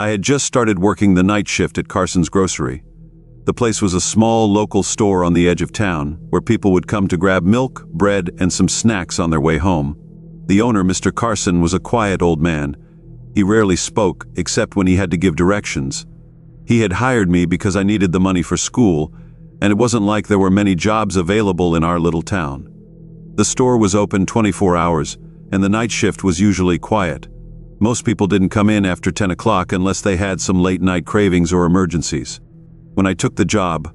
I had just started working the night shift at Carson's Grocery. The place was a small local store on the edge of town where people would come to grab milk, bread, and some snacks on their way home. The owner, Mr. Carson, was a quiet old man. He rarely spoke except when he had to give directions. He had hired me because I needed the money for school, and it wasn't like there were many jobs available in our little town. The store was open 24 hours, and the night shift was usually quiet. Most people didn't come in after 10 o'clock unless they had some late-night cravings or emergencies. When I took the job,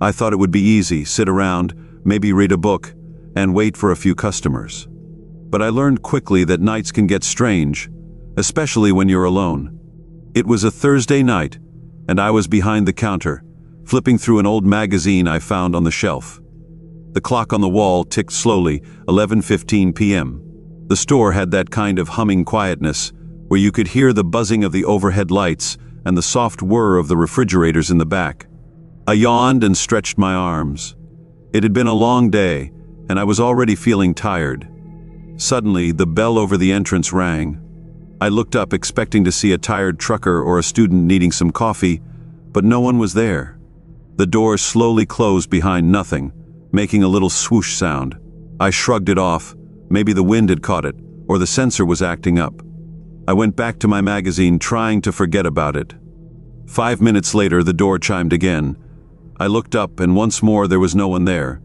I thought it would be easy, sit around, maybe read a book, and wait for a few customers. But I learned quickly that nights can get strange, especially when you're alone. It was a Thursday night, and I was behind the counter, flipping through an old magazine I found on the shelf. The clock on the wall ticked slowly, 11:15 p.m. The store had that kind of humming quietness, where you could hear the buzzing of the overhead lights and the soft whir of the refrigerators in the back. I yawned and stretched my arms. It had been a long day, and I was already feeling tired. Suddenly, the bell over the entrance rang. I looked up expecting to see a tired trucker or a student needing some coffee, but no one was there. The door slowly closed behind nothing, making a little swoosh sound. I shrugged it off. Maybe the wind had caught it, or the sensor was acting up. I went back to my magazine, trying to forget about it. 5 minutes later, the door chimed again. I looked up, and once more there was no one there.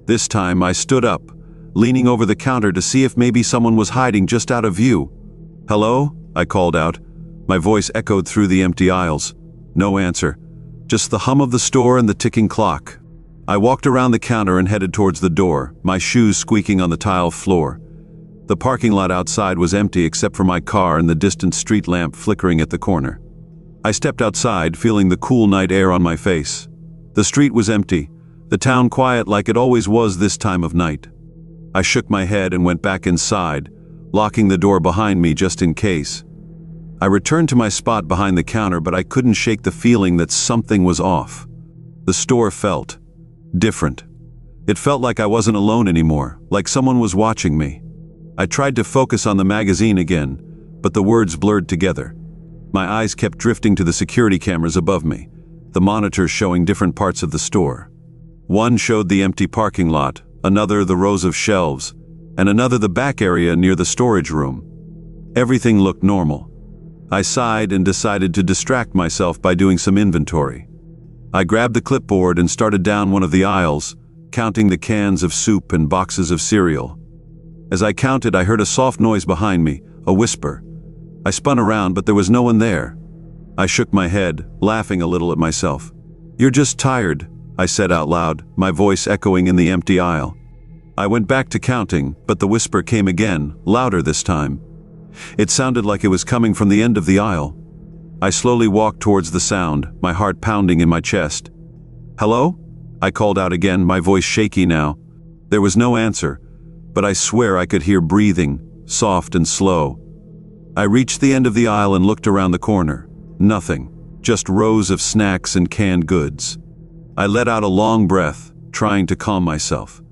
This time, I stood up, leaning over the counter to see if maybe someone was hiding just out of view. "Hello?" I called out. My voice echoed through the empty aisles. No answer, just the hum of the store and the ticking clock. I walked around the counter and headed towards the door, my shoes squeaking on the tile floor. The parking lot outside was empty except for my car and the distant street lamp flickering at the corner. I stepped outside, feeling the cool night air on my face. The street was empty, the town quiet like it always was this time of night. I shook my head and went back inside, locking the door behind me just in case. I returned to my spot behind the counter, but I couldn't shake the feeling that something was off. The store felt different. It felt like I wasn't alone anymore, like someone was watching me. I tried to focus on the magazine again, but the words blurred together. My eyes kept drifting to the security cameras above me, the monitors showing different parts of the store. One showed the empty parking lot, another the rows of shelves, and another the back area near the storage room. Everything looked normal. I sighed and decided to distract myself by doing some inventory. I grabbed the clipboard and started down one of the aisles, counting the cans of soup and boxes of cereal. As I counted, I heard a soft noise behind me, a whisper. I spun around, but there was no one there. I shook my head, laughing a little at myself. "You're just tired," I said out loud, my voice echoing in the empty aisle. I went back to counting, but the whisper came again, louder this time. It sounded like it was coming from the end of the aisle. I slowly walked towards the sound, my heart pounding in my chest. "Hello?" I called out again, my voice shaky now. There was no answer, but I swear I could hear breathing, soft and slow. I reached the end of the aisle and looked around the corner. Nothing, just rows of snacks and canned goods. I let out a long breath, trying to calm myself.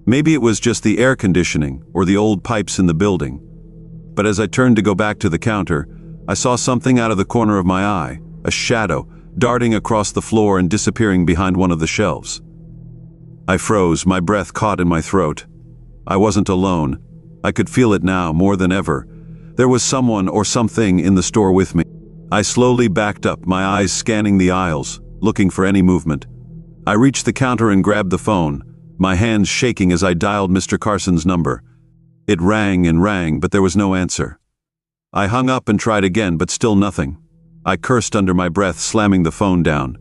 Maybe it was just the air conditioning or the old pipes in the building. But as I turned to go back to the counter, I saw something out of the corner of my eye, a shadow, darting across the floor and disappearing behind one of the shelves. I froze, my breath caught in my throat. I wasn't alone. I could feel it now more than ever. There was someone or something in the store with me. I slowly backed up, my eyes scanning the aisles, looking for any movement. I reached the counter and grabbed the phone, my hands shaking as I dialed Mr. Carson's number. It rang and rang, but there was no answer. I hung up and tried again, but still nothing. I cursed under my breath, slamming the phone down.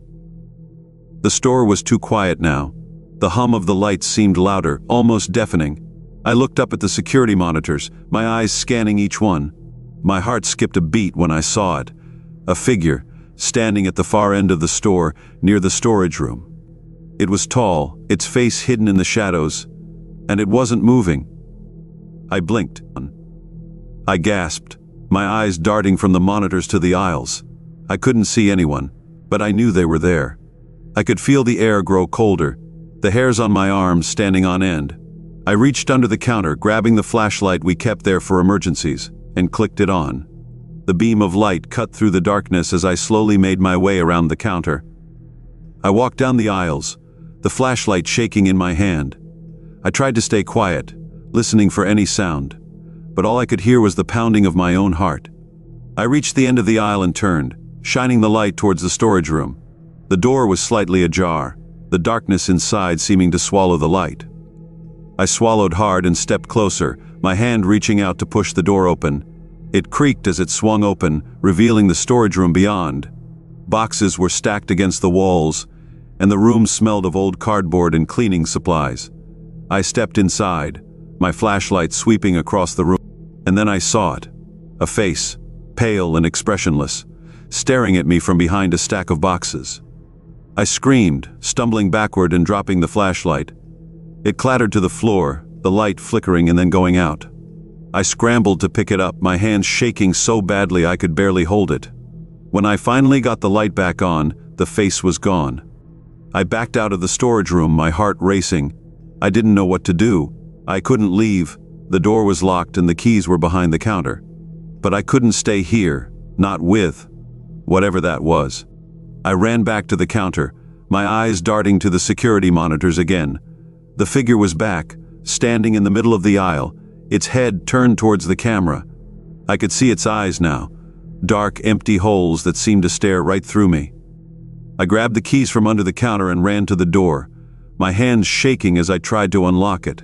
The store was too quiet now. The hum of the lights seemed louder, almost deafening. I looked up at the security monitors, my eyes scanning each one. My heart skipped a beat when I saw it. A figure, standing at the far end of the store, near the storage room. It was tall, its face hidden in the shadows, and it wasn't moving. I blinked. I gasped, my eyes darting from the monitors to the aisles. I couldn't see anyone, but I knew they were there. I could feel the air grow colder, the hairs on my arms standing on end. I reached under the counter, grabbing the flashlight we kept there for emergencies, and clicked it on. The beam of light cut through the darkness as I slowly made my way around the counter. I walked down the aisles, the flashlight shaking in my hand. I tried to stay quiet, listening for any sound, but all I could hear was the pounding of my own heart. I reached the end of the aisle and turned, shining the light towards the storage room. The door was slightly ajar, the darkness inside seeming to swallow the light. I swallowed hard and stepped closer, my hand reaching out to push the door open. It creaked as it swung open, revealing the storage room beyond. Boxes were stacked against the walls, and the room smelled of old cardboard and cleaning supplies. I stepped inside, my flashlight sweeping across the room, and then I saw it. A face, pale and expressionless, staring at me from behind a stack of boxes. I screamed, stumbling backward and dropping the flashlight. It clattered to the floor, the light flickering and then going out. I scrambled to pick it up, my hands shaking so badly I could barely hold it. When I finally got the light back on, the face was gone. I backed out of the storage room, my heart racing. I didn't know what to do. I couldn't leave. The door was locked and the keys were behind the counter. But I couldn't stay here, not with whatever that was. I ran back to the counter, my eyes darting to the security monitors again. The figure was back, standing in the middle of the aisle, its head turned towards the camera. I could see its eyes now, dark, empty holes that seemed to stare right through me. I grabbed the keys from under the counter and ran to the door, my hands shaking as I tried to unlock it.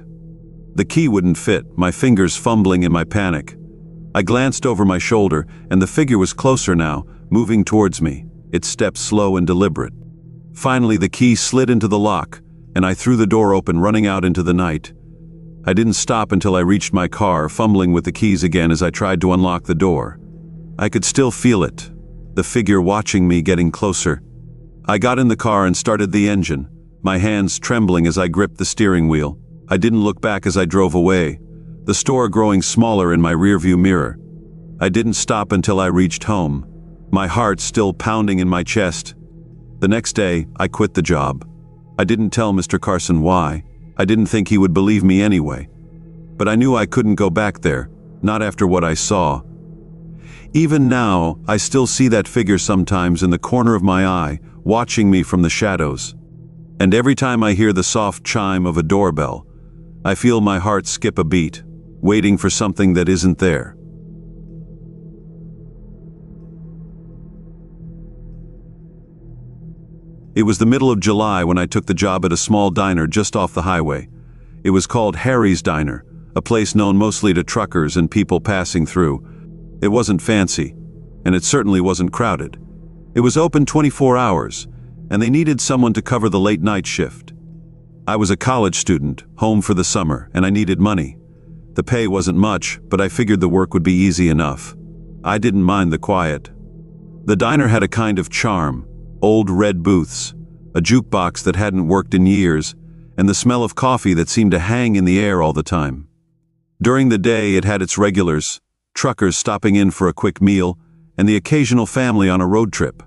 The key wouldn't fit, my fingers fumbling in my panic. I glanced over my shoulder, and the figure was closer now, moving towards me, its steps slow and deliberate. Finally, the key slid into the lock, and I threw the door open, running out into the night. I didn't stop until I reached my car, fumbling with the keys again as I tried to unlock the door. I could still feel it, the figure watching me, getting closer. I got in the car and started the engine, my hands trembling as I gripped the steering wheel. I didn't look back as I drove away, the store growing smaller in my rearview mirror. I didn't stop until I reached home, my heart still pounding in my chest. The next day, I quit the job. I didn't tell Mr. Carson why. I didn't think he would believe me anyway. But I knew I couldn't go back there, not after what I saw. Even now, I still see that figure sometimes in the corner of my eye, watching me from the shadows. And every time I hear the soft chime of a doorbell, I feel my heart skip a beat, waiting for something that isn't there. It was the middle of July when I took the job at a small diner just off the highway. It was called Harry's Diner, a place known mostly to truckers and people passing through. It wasn't fancy, and it certainly wasn't crowded. It was open 24 hours, and they needed someone to cover the late night shift. I was a college student, home for the summer, and I needed money. The pay wasn't much, but I figured the work would be easy enough. I didn't mind the quiet. The diner had a kind of charm. Old red booths, a jukebox that hadn't worked in years, and the smell of coffee that seemed to hang in the air all the time. During the day, it had its regulars, truckers stopping in for a quick meal, and the occasional family on a road trip.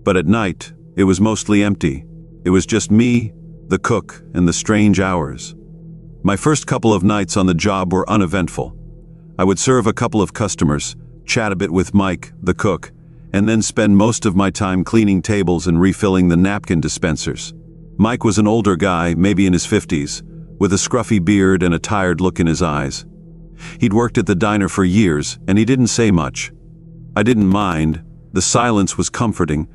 But at night, it was mostly empty. It was just me, the cook, and the strange hours. My first couple of nights on the job were uneventful. I would serve a couple of customers, chat a bit with Mike, the cook, and then spend most of my time cleaning tables and refilling the napkin dispensers. Mike was an older guy, maybe in his 50s, with a scruffy beard and a tired look in his eyes. He'd worked at the diner for years, and he didn't say much. I didn't mind. The silence was comforting.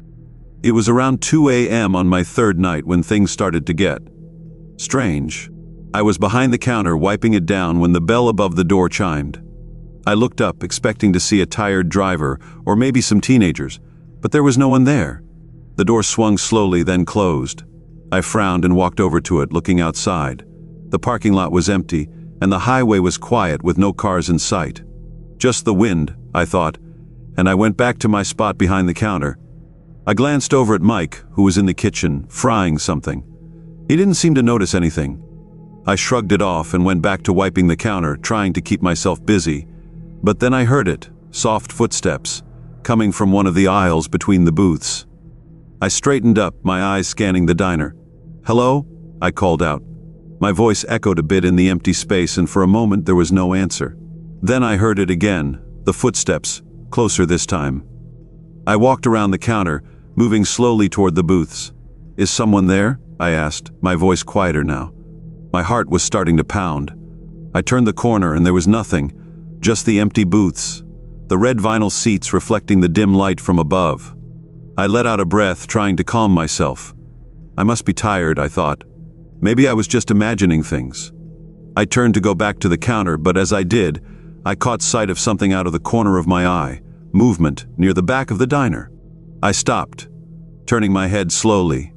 It was around 2 a.m. on my third night when things started to get strange. I was behind the counter wiping it down when the bell above the door chimed. I looked up, expecting to see a tired driver or maybe some teenagers, but there was no one there. The door swung slowly, then closed. I frowned and walked over to it, looking outside. The parking lot was empty, and the highway was quiet with no cars in sight. Just the wind, I thought, and I went back to my spot behind the counter. I glanced over at Mike, who was in the kitchen, frying something. He didn't seem to notice anything. I shrugged it off and went back to wiping the counter, trying to keep myself busy. But then I heard it, soft footsteps, coming from one of the aisles between the booths. I straightened up, my eyes scanning the diner. "Hello?" I called out. My voice echoed a bit in the empty space, and for a moment there was no answer. Then I heard it again, the footsteps, closer this time. I walked around the counter, moving slowly toward the booths. "Is someone there?" I asked, my voice quieter now. My heart was starting to pound. I turned the corner and there was nothing, just the empty booths, the red vinyl seats reflecting the dim light from above. I let out a breath, trying to calm myself. I must be tired, I thought. Maybe I was just imagining things. I turned to go back to the counter, but as I did, I caught sight of something out of the corner of my eye, movement near the back of the diner. I stopped, turning my head slowly.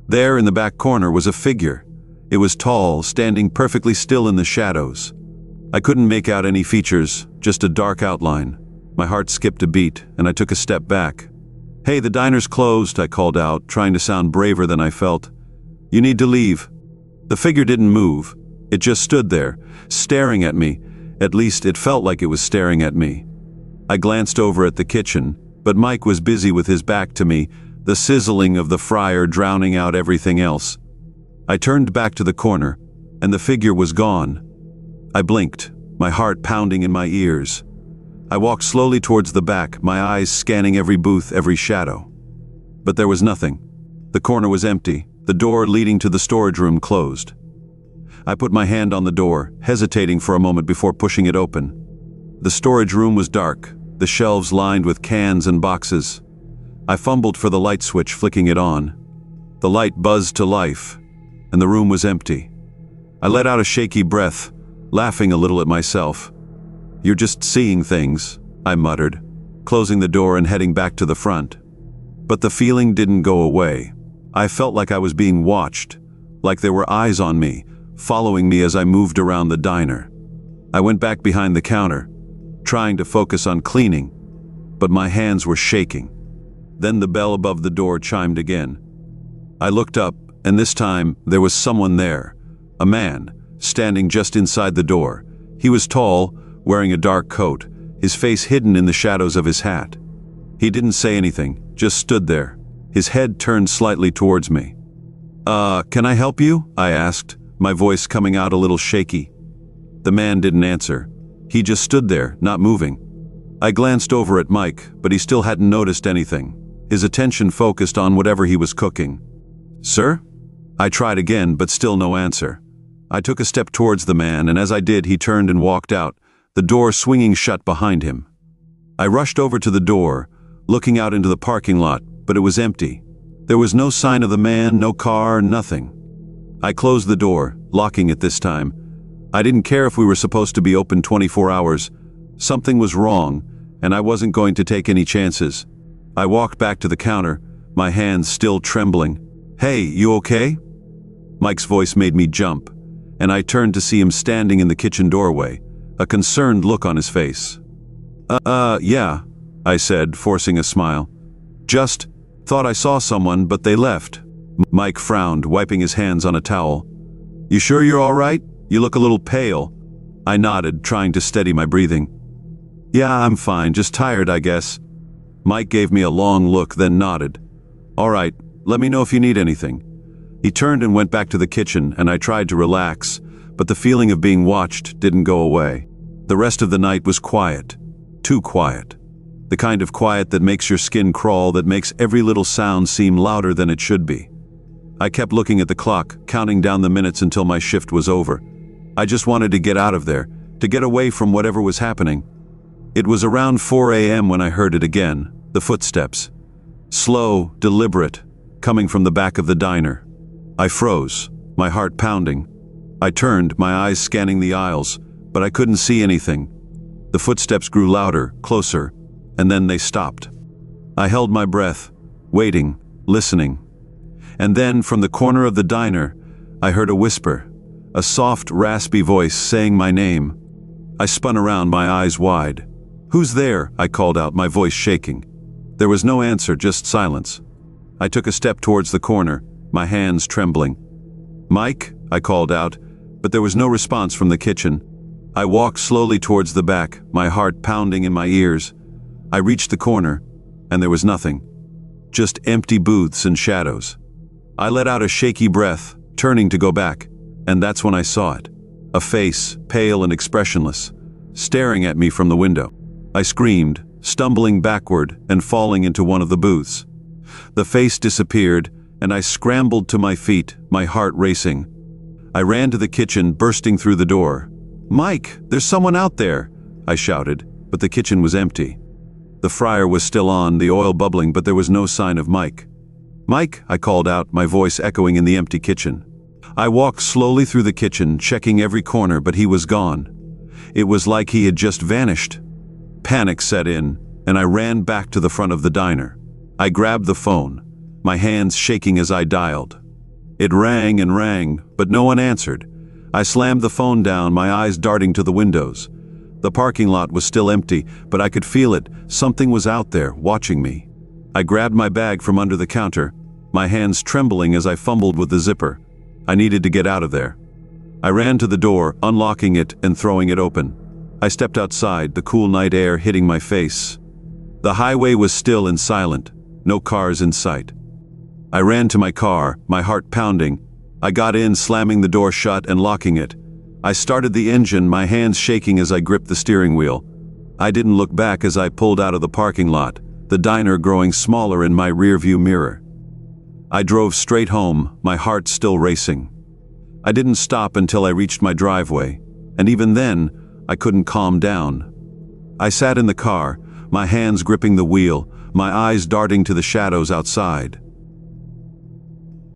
There in the back corner was a figure. It was tall, standing perfectly still in the shadows. I couldn't make out any features, just a dark outline. My heart skipped a beat, and I took a step back. "Hey, the diner's closed," I called out, trying to sound braver than I felt. "You need to leave." The figure didn't move. It just stood there, staring at me. At least it felt like it was staring at me. I glanced over at the kitchen, but Mike was busy with his back to me, the sizzling of the fryer drowning out everything else. I turned back to the corner, and the figure was gone. I blinked, my heart pounding in my ears. I walked slowly towards the back, my eyes scanning every booth, every shadow. But there was nothing. The corner was empty, the door leading to the storage room closed. I put my hand on the door, hesitating for a moment before pushing it open. The storage room was dark, the shelves lined with cans and boxes. I fumbled for the light switch, flicking it on. The light buzzed to life, and the room was empty. I let out a shaky breath, laughing a little at myself. "You're just seeing things," I muttered, closing the door and heading back to the front. But the feeling didn't go away. I felt like I was being watched, like there were eyes on me, following me as I moved around the diner. I went back behind the counter, trying to focus on cleaning, but my hands were shaking. Then the bell above the door chimed again. I looked up, and this time there was someone there, a man, standing just inside the door. He was tall, wearing a dark coat, his face hidden in the shadows of his hat. He didn't say anything, just stood there, his head turned slightly towards me. Can I help you?" I asked, my voice coming out a little shaky. The man didn't answer. He just stood there, not moving. I glanced over at Mike, but he still hadn't noticed anything. His attention focused on whatever he was cooking. "Sir?" I tried again, but still no answer. I took a step towards the man, and as I did, he turned and walked out, the door swinging shut behind him. I rushed over to the door, looking out into the parking lot, but it was empty. There was no sign of the man, no car, nothing. I closed the door, locking it this time. I didn't care if we were supposed to be open 24 hours. Something was wrong, and I wasn't going to take any chances. I walked back to the counter, my hands still trembling. "Hey, you okay?" Mike's voice made me jump, and I turned to see him standing in the kitchen doorway, a concerned look on his face. Yeah, I said, forcing a smile. "Just thought I saw someone, but they left." Mike frowned, wiping his hands on a towel. "You sure you're all right? You look a little pale." I nodded, trying to steady my breathing. "Yeah, I'm fine, just tired, I guess." Mike gave me a long look, then nodded. "All right, let me know if you need anything." He turned and went back to the kitchen, and I tried to relax, but the feeling of being watched didn't go away. The rest of the night was quiet. Too quiet. The kind of quiet that makes your skin crawl, that makes every little sound seem louder than it should be. I kept looking at the clock, counting down the minutes until my shift was over. I just wanted to get out of there, to get away from whatever was happening. It was around 4 a.m. when I heard it again, the footsteps. Slow, deliberate, coming from the back of the diner. I froze, my heart pounding. I turned, my eyes scanning the aisles, but I couldn't see anything. The footsteps grew louder, closer, and then they stopped. I held my breath, waiting, listening. And then, from the corner of the diner, I heard a whisper, a soft, raspy voice saying my name. I spun around, my eyes wide. "Who's there?" I called out, my voice shaking. There was no answer, just silence. I took a step towards the corner, my hands trembling. "Mike?" I called out, but there was no response from the kitchen. I walked slowly towards the back, my heart pounding in my ears. I reached the corner, and there was nothing. Just empty booths and shadows. I let out a shaky breath, turning to go back, and that's when I saw it. A face, pale and expressionless, staring at me from the window. I screamed, stumbling backward and falling into one of the booths. The face disappeared, and I scrambled to my feet, my heart racing. I ran to the kitchen, bursting through the door. "Mike, there's someone out there!" I shouted, but the kitchen was empty. The fryer was still on, the oil bubbling, but there was no sign of Mike. "Mike," I called out, my voice echoing in the empty kitchen. I walked slowly through the kitchen, checking every corner, but he was gone. It was like he had just vanished. Panic set in, and I ran back to the front of the diner. I grabbed the phone, my hands shaking as I dialed. It rang and rang, but no one answered. I slammed the phone down, my eyes darting to the windows. The parking lot was still empty, but I could feel it. Something was out there, watching me. I grabbed my bag from under the counter, my hands trembling as I fumbled with the zipper. I needed to get out of there. I ran to the door, unlocking it and throwing it open. I stepped outside, the cool night air hitting my face. The highway was still and silent, no cars in sight. I ran to my car, my heart pounding. I got in, slamming the door shut and locking it. I started the engine, my hands shaking as I gripped the steering wheel. I didn't look back as I pulled out of the parking lot, the diner growing smaller in my rearview mirror. I drove straight home, my heart still racing. I didn't stop until I reached my driveway, and even then, I couldn't calm down. I sat in the car, my hands gripping the wheel, my eyes darting to the shadows outside.